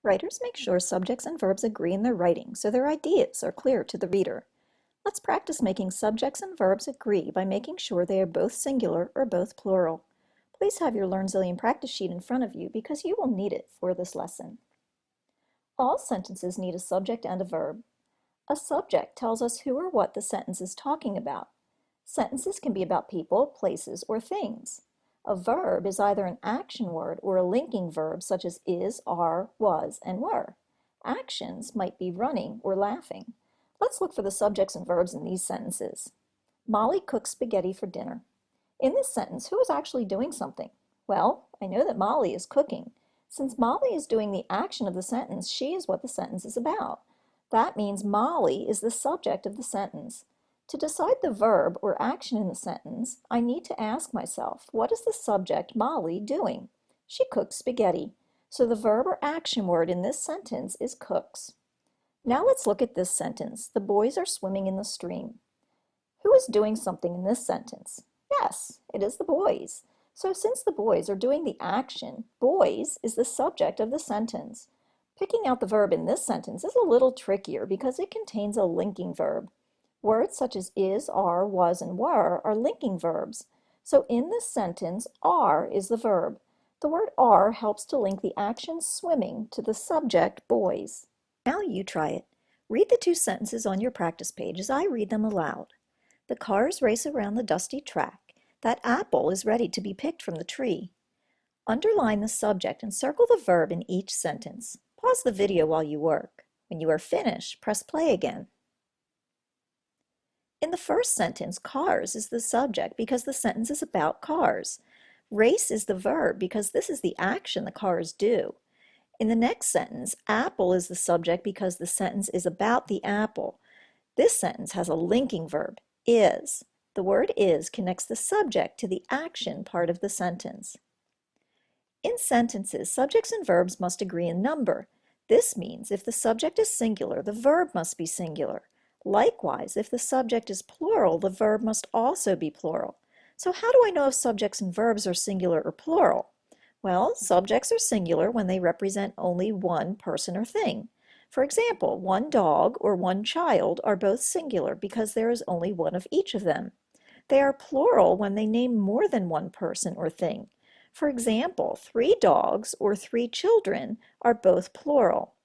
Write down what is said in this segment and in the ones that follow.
Writers make sure subjects and verbs agree in their writing so their ideas are clear to the reader. Let's practice making subjects and verbs agree by making sure they are both singular or both plural. Please have your Learn Zillion practice sheet in front of you because you will need it for this lesson. All sentences need a subject and a verb. A subject tells us who or what the sentence is talking about. Sentences can be about people, places, or things. A verb is either an action word or a linking verb such as is, are, was, and were. Actions might be running or laughing. Let's look for the subjects and verbs in these sentences. Molly cooks spaghetti for dinner. In this sentence, who is actually doing something? Well, I know that Molly is cooking. Since Molly is doing the action of the sentence, she is what the sentence is about. That means Molly is the subject of the sentence. To decide the verb or action in the sentence, I need to ask myself, what is the subject Molly doing? She cooks spaghetti. So the verb or action word in this sentence is cooks. Now let's look at this sentence. The boys are swimming in the stream. Who is doing something in this sentence? Yes, it is the boys. So since the boys are doing the action, boys is the subject of the sentence. Picking out the verb in this sentence is a little trickier because it contains a linking verb. Words such as is, are, was, and were are linking verbs. So in this sentence, are is the verb. The word are helps to link the action swimming to the subject boys. Now you try it. Read the two sentences on your practice page as I read them aloud. The cars race around the dusty track. That apple is ready to be picked from the tree. Underline the subject and circle the verb in each sentence. Pause the video while you work. When you are finished, press play again. In the first sentence, cars is the subject because the sentence is about cars. Race is the verb because this is the action the cars do. In the next sentence, apple is the subject because the sentence is about the apple. This sentence has a linking verb, is. The word is connects the subject to the action part of the sentence. In sentences, subjects and verbs must agree in number. This means if the subject is singular, the verb must be singular. Likewise, if the subject is plural, the verb must also be plural. So how do I know if subjects and verbs are singular or plural? Well, subjects are singular when they represent only one person or thing. For example, one dog or one child are both singular because there is only one of each of them. They are plural when they name more than one person or thing. For example, 3 dogs or 3 children are both plural.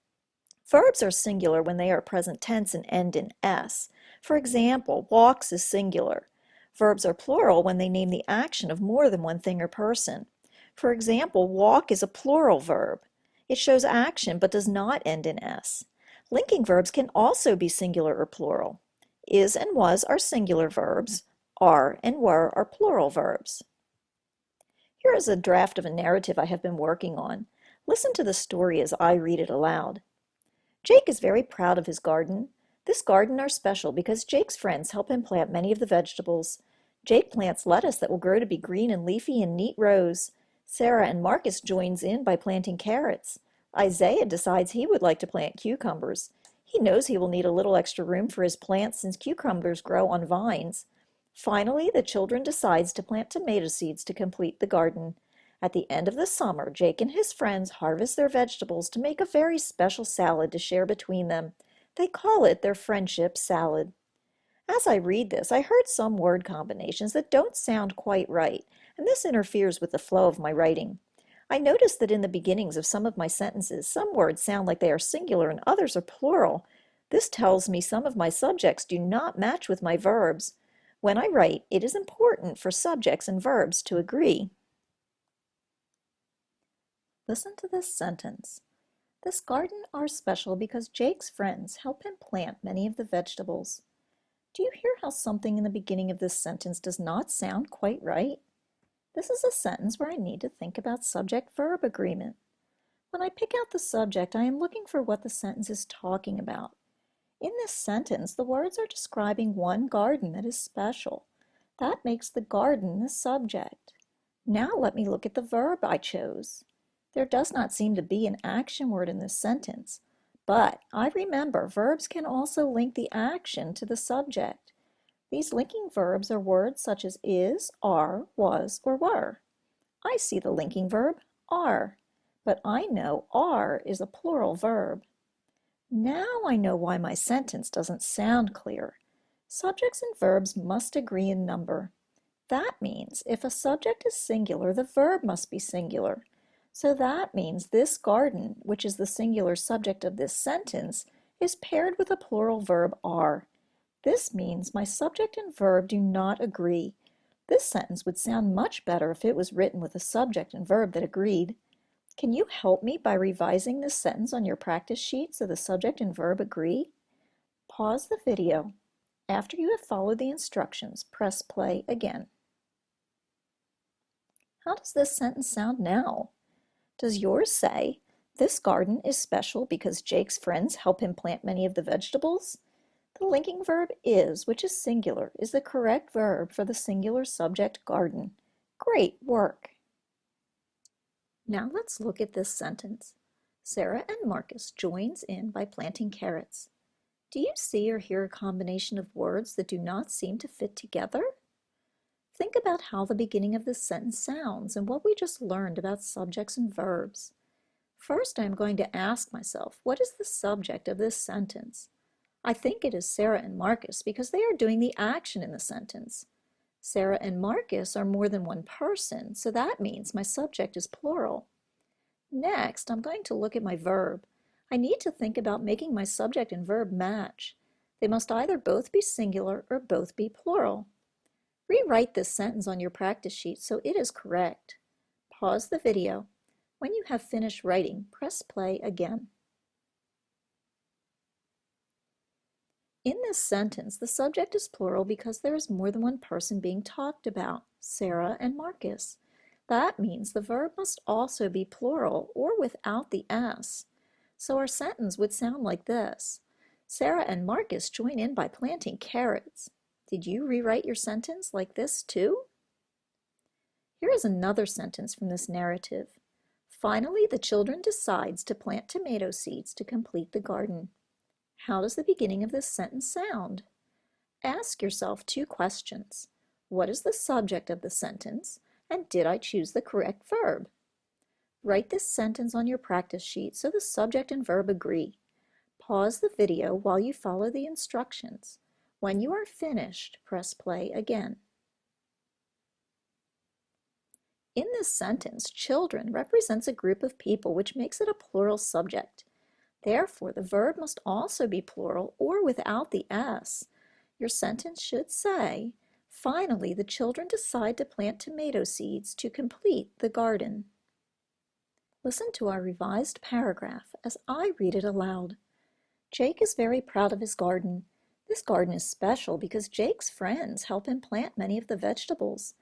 Verbs are singular when they are present tense and end in S. For example, walks is singular. Verbs are plural when they name the action of more than one thing or person. For example, walk is a plural verb. It shows action but does not end in S. Linking verbs can also be singular or plural. Is and was are singular verbs. Are and were are plural verbs. Here is a draft of a narrative I have been working on. Listen to the story as I read it aloud. Jake is very proud of his garden. This garden are special because Jake's friends help him plant many of the vegetables. Jake plants lettuce that will grow to be green and leafy in neat rows. Sarah and Marcus joins in by planting carrots. Isaiah decides he would like to plant cucumbers. He knows he will need a little extra room for his plants since cucumbers grow on vines. Finally, the children decides to plant tomato seeds to complete the garden. At the end of the summer, Jake and his friends harvest their vegetables to make a very special salad to share between them. They call it their friendship salad. As I read this, I heard some word combinations that don't sound quite right, and this interferes with the flow of my writing. I noticed that in the beginnings of some of my sentences, some words sound like they are singular and others are plural. This tells me some of my subjects do not match with my verbs. When I write, it is important for subjects and verbs to agree. Listen to this sentence. This garden are special because Jake's friends help him plant many of the vegetables. Do you hear how something in the beginning of this sentence does not sound quite right? This is a sentence where I need to think about subject-verb agreement. When I pick out the subject, I am looking for what the sentence is talking about. In this sentence, the words are describing one garden that is special. That makes the garden the subject. Now let me look at the verb I chose. There does not seem to be an action word in this sentence, but I remember verbs can also link the action to the subject. These linking verbs are words such as is, are, was, or were. I see the linking verb are. but I know are is a plural verb. Now I know why my sentence doesn't sound clear. Subjects and verbs must agree in number. That means if a subject is singular, the verb must be singular. So that means this garden, which is the singular subject of this sentence, is paired with a plural verb are. This means my subject and verb do not agree. This sentence would sound much better if it was written with a subject and verb that agreed. Can you help me by revising this sentence on your practice sheet so the subject and verb agree? Pause the video. After you have followed the instructions, press play again. How does this sentence sound now? Does yours say, "This garden is special because Jake's friends help him plant many of the vegetables"? The linking verb is, which is singular, is the correct verb for the singular subject garden. Great work! Now let's look at this sentence. Sarah and Marcus joins in by planting carrots. Do you see or hear a combination of words that do not seem to fit together? Think about how the beginning of this sentence sounds and what we just learned about subjects and verbs. First, I'm going to ask myself, what is the subject of this sentence? I think it is Sarah and Marcus because they are doing the action in the sentence. Sarah and Marcus are more than one person, so that means my subject is plural. Next, I'm going to look at my verb. I need to think about making my subject and verb match. They must either both be singular or both be plural. Rewrite this sentence on your practice sheet so it is correct. Pause the video. When you have finished writing, press play again. In this sentence, the subject is plural because there is more than one person being talked about, Sarah and Marcus. That means the verb must also be plural or without the S. So our sentence would sound like this. Sarah and Marcus join in by planting carrots. Did you rewrite your sentence like this too? Here is another sentence from this narrative. Finally, the children decides to plant tomato seeds to complete the garden. How does the beginning of this sentence sound? Ask yourself two questions. What is the subject of the sentence? And did I choose the correct verb? Write this sentence on your practice sheet so the subject and verb agree. Pause the video while you follow the instructions. When you are finished, press play again. In this sentence, children represents a group of people, which makes it a plural subject. Therefore, the verb must also be plural or without the S. Your sentence should say, finally, the children decide to plant tomato seeds to complete the garden. Listen to our revised paragraph as I read it aloud. Jake is very proud of his garden. This garden is special because Jake's friends help him plant many of the vegetables.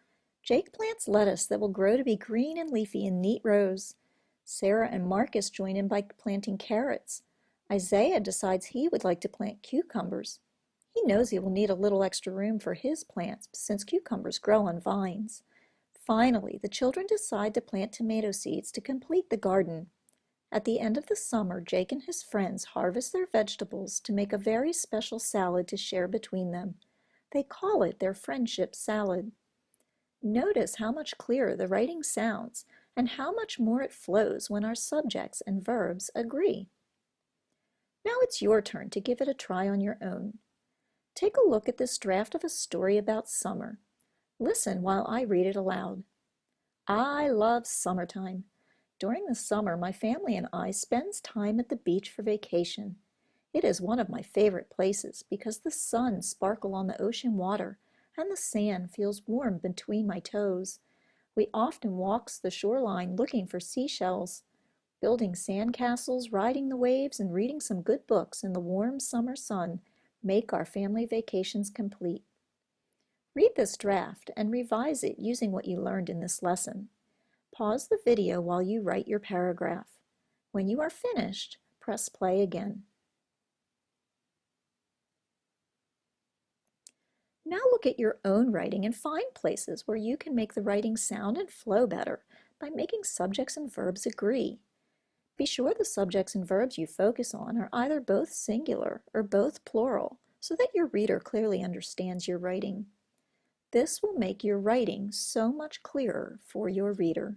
Jake plants lettuce that will grow to be green and leafy in neat rows. Sarah and Marcus join in by planting carrots. Isaiah decides he would like to plant cucumbers. He knows he will need a little extra room for his plants since cucumbers grow on vines. Finally, the children decide to plant tomato seeds to complete the garden. At the end of the summer, Jake and his friends harvest their vegetables to make a very special salad to share between them. They call it their friendship salad. Notice how much clearer the writing sounds and how much more it flows when our subjects and verbs agree. Now it's your turn to give it a try on your own. Take a look at this draft of a story about summer. Listen while I read it aloud. I love summertime. During the summer, my family and I spend time at the beach for vacation. It is one of my favorite places because the sun sparkles on the ocean water and the sand feels warm between my toes. We often walk the shoreline looking for seashells. Building sandcastles, riding the waves, and reading some good books in the warm summer sun make our family vacations complete. Read this draft and revise it using what you learned in this lesson. Pause the video while you write your paragraph. When you are finished, press play again. Now look at your own writing and find places where you can make the writing sound and flow better by making subjects and verbs agree. Be sure the subjects and verbs you focus on are either both singular or both plural so that your reader clearly understands your writing. This will make your writing so much clearer for your reader.